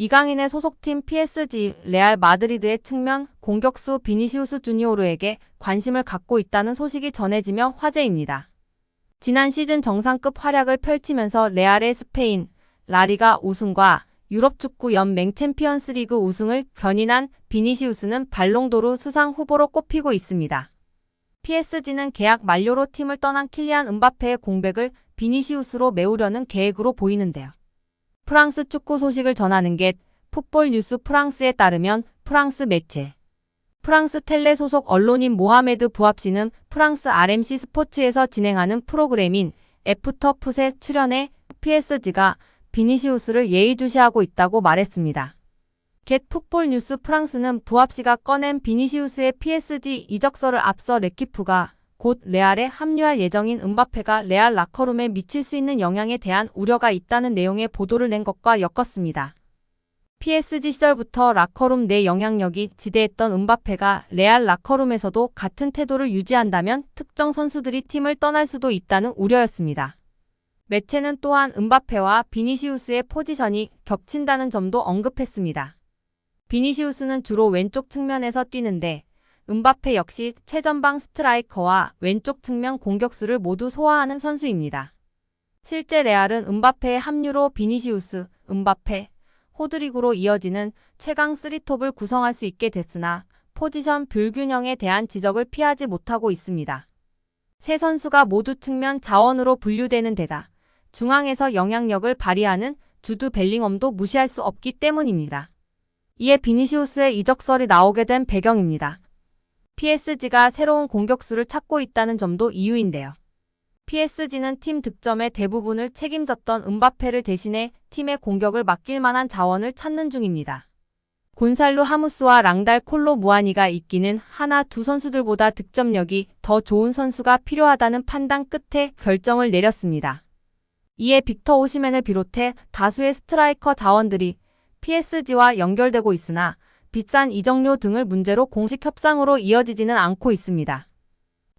이강인의 소속팀 PSG, 레알 마드리드의 측면 공격수 비니시우스 주니오르에게 관심을 갖고 있다는 소식이 전해지며 화제입니다. 지난 시즌 정상급 활약을 펼치면서 레알의 스페인, 라리가 우승과 유럽 축구 연맹 챔피언스리그 우승을 견인한 비니시우스는 발롱도르 수상 후보로 꼽히고 있습니다. PSG는 계약 만료로 팀을 떠난 킬리안 음바페의 공백을 비니시우스로 메우려는 계획으로 보이는데요. 프랑스 축구 소식을 전하는 게 풋볼 뉴스 프랑스에 따르면 프랑스 매체 프랑스 텔레 소속 언론인 모하메드 부합씨는 프랑스 RMC 스포츠에서 진행하는 프로그램인 애프터 풋에 출연해 PSG가 비니시우스를 예의주시하고 있다고 말했습니다. 겟 풋볼 뉴스 프랑스는 부합씨가 꺼낸 비니시우스의 PSG 이적설을 앞서 레키프가 곧 레알에 합류할 예정인 음바페가 레알 라커룸에 미칠 수 있는 영향에 대한 우려가 있다는 내용의 보도를 낸 것과 엮었습니다. PSG 시절부터 라커룸 내 영향력이 지대했던 음바페가 레알 라커룸에서도 같은 태도를 유지한다면 특정 선수들이 팀을 떠날 수도 있다는 우려였습니다. 매체는 또한 음바페와 비니시우스의 포지션이 겹친다는 점도 언급했습니다. 비니시우스는 주로 왼쪽 측면에서 뛰는데 음바페 역시 최전방 스트라이커와 왼쪽 측면 공격수를 모두 소화하는 선수입니다. 실제 레알은 음바페의 합류로 비니시우스, 음바페, 호드리구로 이어지는 최강 3톱을 구성할 수 있게 됐으나 포지션 불균형에 대한 지적을 피하지 못하고 있습니다. 세 선수가 모두 측면 자원으로 분류되는 데다 중앙에서 영향력을 발휘하는 주드 벨링엄도 무시할 수 없기 때문입니다. 이에 비니시우스의 이적설이 나오게 된 배경입니다. PSG가 새로운 공격수를 찾고 있다는 점도 이유인데요. PSG는 팀 득점의 대부분을 책임졌던 음바페를 대신해 팀의 공격을 맡길 만한 자원을 찾는 중입니다. 곤살루 하무스와 랑달 콜로 무아니가 있기는 하나 두 선수들보다 득점력이 더 좋은 선수가 필요하다는 판단 끝에 결정을 내렸습니다. 이에 빅터 오시멘을 비롯해 다수의 스트라이커 자원들이 PSG와 연결되고 있으나 비싼 이적료 등을 문제로 공식 협상으로 이어지지는 않고 있습니다.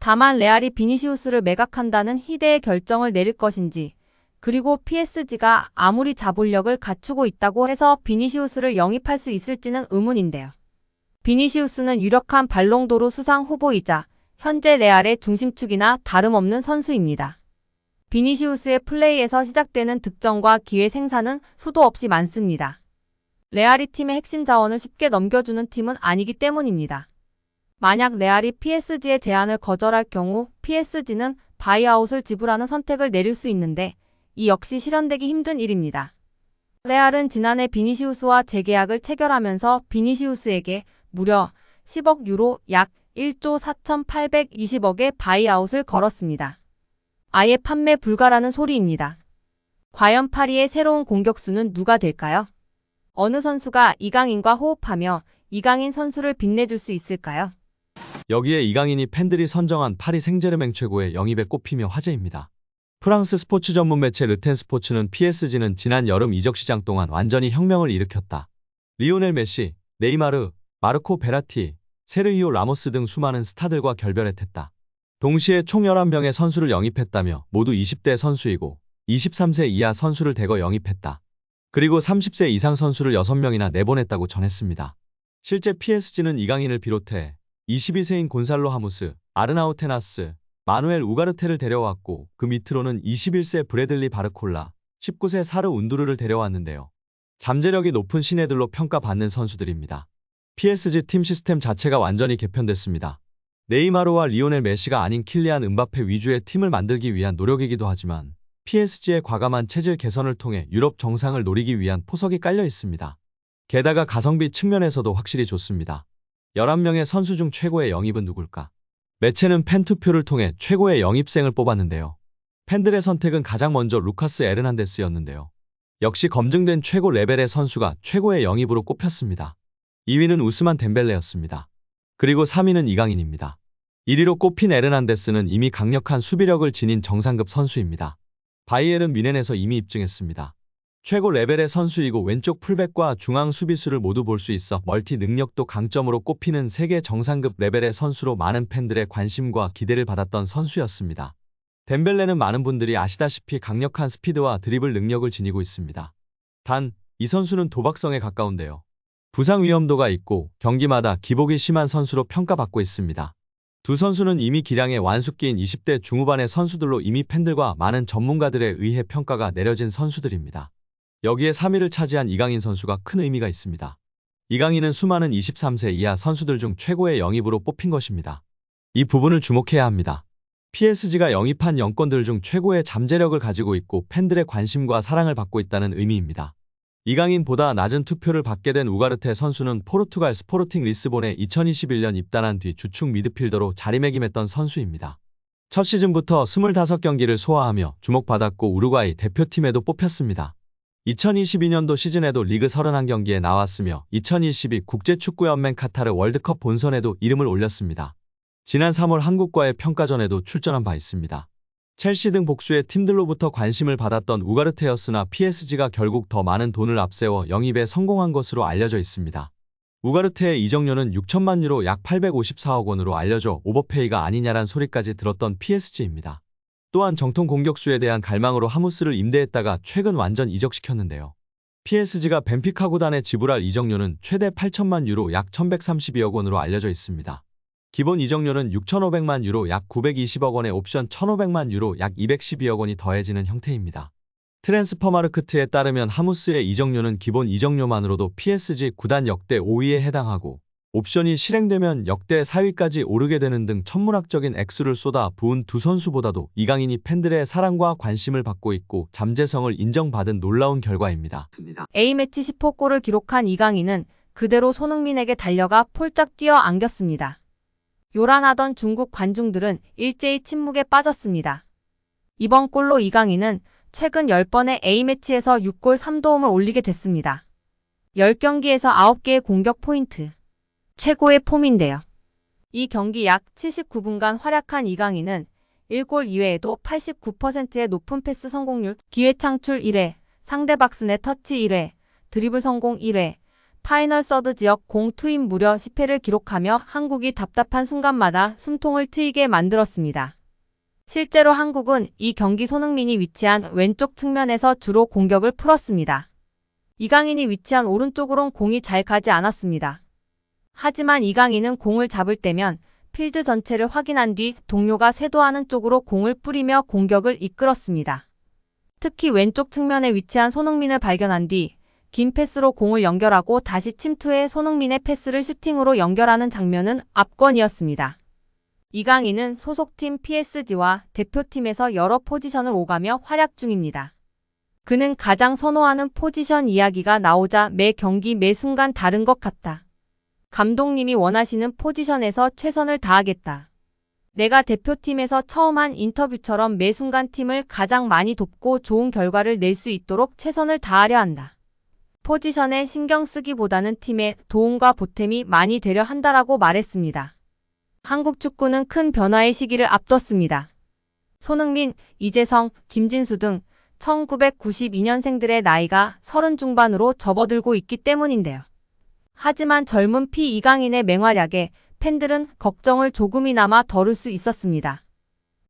다만 레알이 비니시우스를 매각한다는 희대의 결정을 내릴 것인지 그리고 PSG가 아무리 자본력을 갖추고 있다고 해서 비니시우스를 영입할 수 있을지는 의문인데요. 비니시우스는 유력한 발롱도르 수상 후보이자 현재 레알의 중심축이나 다름없는 선수입니다. 비니시우스의 플레이에서 시작되는 득점과 기회 생산은 수도 없이 많습니다. 레알이 팀의 핵심 자원을 쉽게 넘겨주는 팀은 아니기 때문입니다. 만약 레알이 PSG의 제안을 거절할 경우 PSG는 바이아웃을 지불하는 선택을 내릴 수 있는데 이 역시 실현되기 힘든 일입니다. 레알은 지난해 비니시우스와 재계약을 체결하면서 비니시우스에게 무려 10억 유로 약 1조 4,820억의 바이아웃을 걸었습니다. 아예 판매 불가라는 소리입니다. 과연 파리의 새로운 공격수는 누가 될까요? 어느 선수가 이강인과 호흡하며 이강인 선수를 빛내줄 수 있을까요? 여기에 이강인이 팬들이 선정한 파리 생제르맹 최고의 영입에 꼽히며 화제입니다. 프랑스 스포츠 전문 매체 르텐 스포츠는 PSG는 지난 여름 이적 시장 동안 완전히 혁명을 일으켰다. 리오넬 메시, 네이마르, 마르코 베라티, 세르히오 라모스 등 수많은 스타들과 결별했다. 동시에 총 11명의 선수를 영입했다며 모두 20대 선수이고 23세 이하 선수를 대거 영입했다. 그리고 30세 이상 선수를 6명이나 내보냈다고 전했습니다. 실제 PSG는 이강인을 비롯해 22세인 곤살로 하무스, 아르나우 테나스, 마누엘 우가르테를 데려왔고 그 밑으로는 21세 브래들리 바르콜라, 19세 사르 운두르를 데려왔는데요. 잠재력이 높은 신예들로 평가받는 선수들입니다. PSG 팀 시스템 자체가 완전히 개편됐습니다. 네이마르와 리오넬 메시가 아닌 킬리안 음바페 위주의 팀을 만들기 위한 노력이기도 하지만 PSG의 과감한 체질 개선을 통해 유럽 정상을 노리기 위한 포석이 깔려 있습니다. 게다가 가성비 측면에서도 확실히 좋습니다. 11명의 선수 중 최고의 영입은 누굴까? 매체는 팬투표를 통해 최고의 영입생을 뽑았는데요. 팬들의 선택은 가장 먼저 루카스 에르난데스였는데요. 역시 검증된 최고 레벨의 선수가 최고의 영입으로 꼽혔습니다. 2위는 우스만 덴벨레였습니다. 그리고 3위는 이강인입니다. 1위로 꼽힌 에르난데스는 이미 강력한 수비력을 지닌 정상급 선수입니다. 바이에른 뮌헨에서 이미 입증했습니다. 최고 레벨의 선수이고 왼쪽 풀백과 중앙 수비수를 모두 볼 수 있어 멀티 능력도 강점으로 꼽히는 세계 정상급 레벨의 선수로 많은 팬들의 관심과 기대를 받았던 선수였습니다. 덴벨레는 많은 분들이 아시다시피 강력한 스피드와 드리블 능력을 지니고 있습니다. 단, 이 선수는 도박성에 가까운데요. 부상 위험도가 있고 경기마다 기복이 심한 선수로 평가받고 있습니다. 두 선수는 이미 기량의 완숙기인 20대 중후반의 선수들로 이미 팬들과 많은 전문가들에 의해 평가가 내려진 선수들입니다. 여기에 3위를 차지한 이강인 선수가 큰 의미가 있습니다. 이강인은 수많은 23세 이하 선수들 중 최고의 영입으로 뽑힌 것입니다. 이 부분을 주목해야 합니다. PSG가 영입한 영권들 중 최고의 잠재력을 가지고 있고 팬들의 관심과 사랑을 받고 있다는 의미입니다. 이강인보다 낮은 투표를 받게 된 우가르테 선수는 포르투갈 스포르팅 리스본에 2021년 입단한 뒤 주축 미드필더로 자리매김했던 선수입니다. 첫 시즌부터 25경기를 소화하며 주목받았고 우루과이 대표팀에도 뽑혔습니다. 2022년도 시즌에도 리그 31경기에 나왔으며 2022 국제축구연맹 카타르 월드컵 본선에도 이름을 올렸습니다. 지난 3월 한국과의 평가전에도 출전한 바 있습니다. 첼시 등 복수의 팀들로부터 관심을 받았던 우가르테였으나 PSG가 결국 더 많은 돈을 앞세워 영입에 성공한 것으로 알려져 있습니다. 우가르테의 이적료는 6천만 유로 약 854억 원으로 알려져 오버페이가 아니냐란 소리까지 들었던 PSG입니다. 또한 정통 공격수에 대한 갈망으로 하무스를 임대했다가 최근 완전 이적시켰는데요. PSG가 벤피카 구단에 지불할 이적료는 최대 8천만 유로 약 1132억 원으로 알려져 있습니다. 기본 이적료는 6,500만 유로 약 920억 원에 옵션 1,500만 유로 약 212억 원이 더해지는 형태입니다. 트랜스퍼마르크트에 따르면 하무스의 이적료는 기본 이적료만으로도 PSG 구단 역대 5위에 해당하고 옵션이 실행되면 역대 4위까지 오르게 되는 등 천문학적인 액수를 쏟아 부은 두 선수보다도 이강인이 팬들의 사랑과 관심을 받고 있고 잠재성을 인정받은 놀라운 결과입니다. A매치 10호 골을 기록한 이강인은 그대로 손흥민에게 달려가 폴짝 뛰어 안겼습니다. 요란하던 중국 관중들은 일제히 침묵에 빠졌습니다. 이번 골로 이강인은 최근 10번의 A매치에서 6골 3도움을 올리게 됐습니다. 10경기에서 9개의 공격 포인트. 최고의 폼인데요. 이 경기 약 79분간 활약한 이강인은 1골 이외에도 89%의 높은 패스 성공률, 기회 창출 1회, 상대 박스 내 터치 1회, 드리블 성공 1회, 파이널 서드 지역 공 투입 무려 10회를 기록하며 한국이 답답한 순간마다 숨통을 트이게 만들었습니다. 실제로 한국은 이 경기 손흥민이 위치한 왼쪽 측면에서 주로 공격을 풀었습니다. 이강인이 위치한 오른쪽으론 공이 잘 가지 않았습니다. 하지만 이강인은 공을 잡을 때면 필드 전체를 확인한 뒤 동료가 쇄도하는 쪽으로 공을 뿌리며 공격을 이끌었습니다. 특히 왼쪽 측면에 위치한 손흥민을 발견한 뒤 긴 패스로 공을 연결하고 다시 침투해 손흥민의 패스를 슈팅으로 연결하는 장면은 압권이었습니다. 이강인은 소속팀 PSG와 대표팀에서 여러 포지션을 오가며 활약 중입니다. 그는 가장 선호하는 포지션 이야기가 나오자 매 경기 매 순간 다른 것 같다. 감독님이 원하시는 포지션에서 최선을 다하겠다. 내가 대표팀에서 처음 한 인터뷰처럼 매 순간 팀을 가장 많이 돕고 좋은 결과를 낼 수 있도록 최선을 다하려 한다. 포지션에 신경 쓰기보다는 팀의 도움과 보탬이 많이 되려 한다라고 말했습니다. 한국 축구는 큰 변화의 시기를 앞뒀습니다. 손흥민, 이재성, 김진수 등 1992년생들의 나이가 30 중반으로 접어들고 있기 때문인데요. 하지만 젊은 이강인의 맹활약에 팬들은 걱정을 조금이나마 덜을 수 있었습니다.